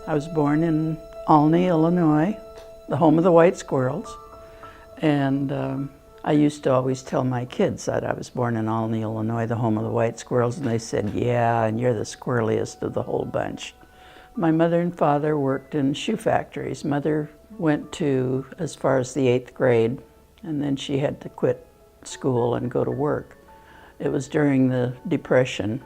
I was born in Olney, Illinois, the home of the white squirrels. And I used to always tell my kids that I was born in Olney, Illinois, the home of the white squirrels, and they said, yeah, and you're the squirreliest of the whole bunch. My mother and father worked in shoe factories. Mother went to as far as the 8th grade, and then she had to quit school and go to work. It was during the Depression,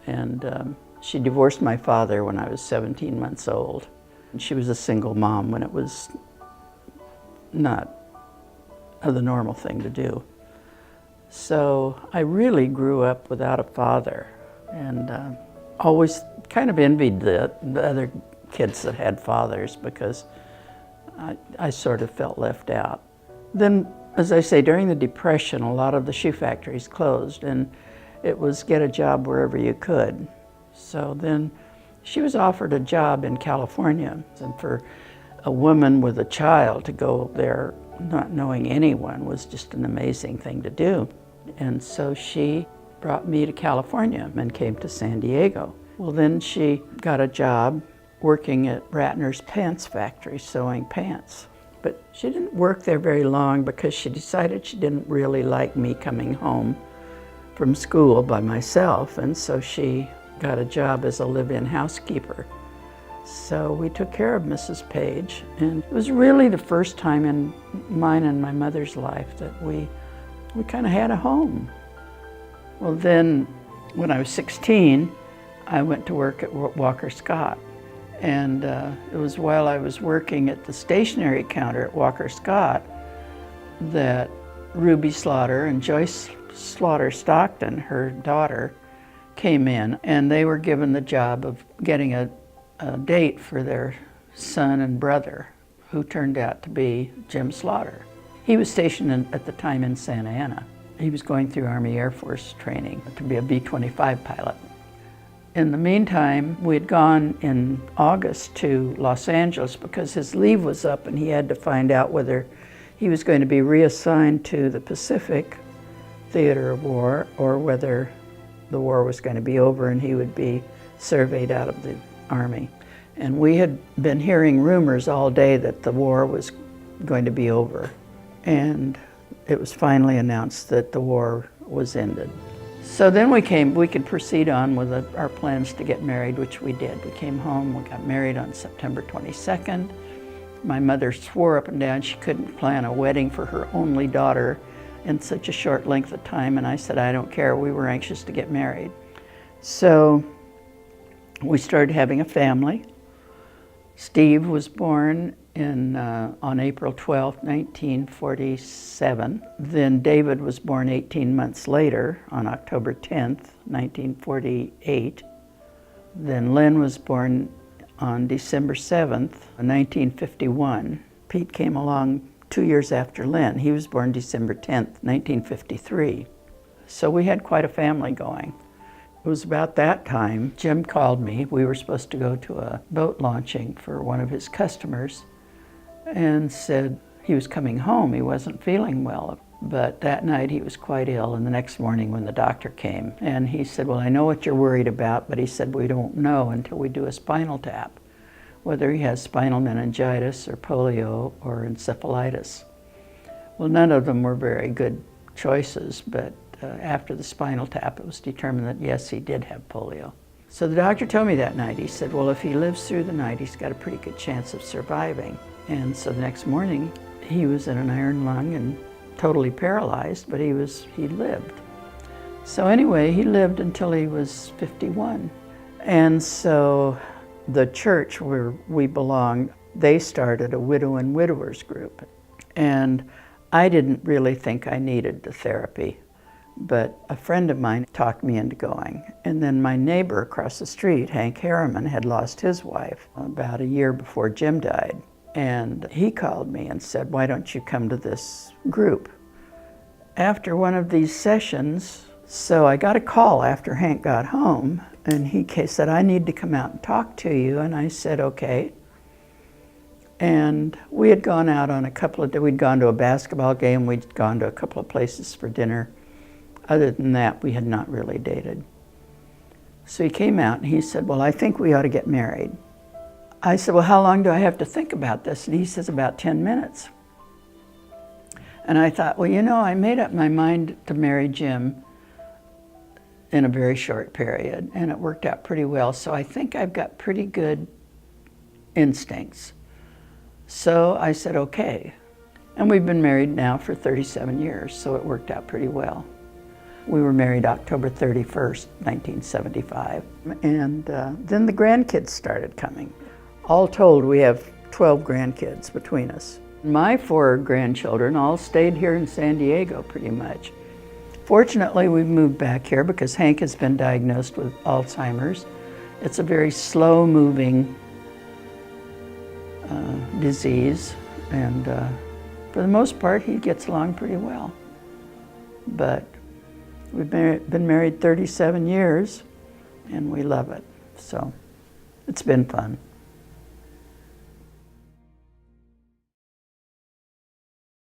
and she divorced my father when I was 17 months old. And she was a single mom when it was not the normal thing to do. So I really grew up without a father, and always kind of envied the other kids that had fathers, because I sort of felt left out. Then, as I say, during the Depression, a lot of the shoe factories closed, and it was get a job wherever you could. So then she was offered a job in California, and for a woman with a child to go there not knowing anyone was just an amazing thing to do. And so she brought me to California and came to San Diego. Well, then she got a job working at Ratner's pants factory, sewing pants. But she didn't work there very long because she decided she didn't really like me coming home from school by myself, and so she got a job as a live-in housekeeper. So we took care of Mrs. Page, and it was really the first time in mine and my mother's life that we kind of had a home. Well, then when I was 16, I went to work at Walker Scott, and it was while I was working at the stationery counter at Walker Scott that Ruby Slaughter and Joyce Slaughter Stockton, her daughter, came in, and they were given the job of getting a date for their son and brother, who turned out to be Jim Slaughter. He was stationed at the time in Santa Ana. He was going through Army Air Force training to be a B-25 pilot. In the meantime, we had gone in August to Los Angeles because his leave was up, and he had to find out whether he was going to be reassigned to the Pacific Theater of War or whether the war was going to be over and he would be surveyed out of the Army. And we had been hearing rumors all day that the war was going to be over. And it was finally announced that the war was ended. So then we could proceed on with our plans to get married, which we did. We came home, we got married on September 22nd. My mother swore up and down she couldn't plan a wedding for her only daughter in such a short length of time, and I said, I don't care, we were anxious to get married. So we started having a family. Steve was born on April 12, 1947. Then David was born 18 months later on October 10th, 1948. Then Lynn was born on December 7th, 1951. Pete came along 2 years after Lynn. He was born December 10th, 1953. So we had quite a family going. It was about that time, Jim called me. We were supposed to go to a boat launching for one of his customers, and said he was coming home. He wasn't feeling well, but that night he was quite ill, and the next morning when the doctor came, and he said, well, I know what you're worried about, but he said, we don't know until we do a spinal tap, whether he has spinal meningitis or polio or encephalitis. Well, none of them were very good choices, but after the spinal tap, it was determined that yes, he did have polio. So the doctor told me that night, he said, well, if he lives through the night, he's got a pretty good chance of surviving. And so the next morning, he was in an iron lung and totally paralyzed, but he lived. So anyway, he lived until he was 51. And so the church where we belonged, they started a widow and widowers group. And I didn't really think I needed the therapy, but a friend of mine talked me into going. And then my neighbor across the street, Hank Harriman, had lost his wife about a year before Jim died. And he called me and said, why don't you come to this group? After one of these sessions, so I got a call after Hank got home, and he said, I need to come out and talk to you. And I said, okay. And we had gone out on we'd gone to a basketball game, we'd gone to a couple of places for dinner. Other than that, we had not really dated. So he came out and he said, well, I think we ought to get married. I said, well, how long do I have to think about this? And he says, about 10 minutes. And I thought, well, you know, I made up my mind to marry Jim in a very short period, and it worked out pretty well. So I think I've got pretty good instincts. So I said, okay. And we've been married now for 37 years, so it worked out pretty well. We were married October 31st, 1975. And then the grandkids started coming. All told, we have 12 grandkids between us. My 4 grandchildren all stayed here in San Diego pretty much. Fortunately, we've moved back here because Hank has been diagnosed with Alzheimer's. It's a very slow-moving disease, and for the most part, he gets along pretty well. But we've been married 37 years, and we love it, so it's been fun.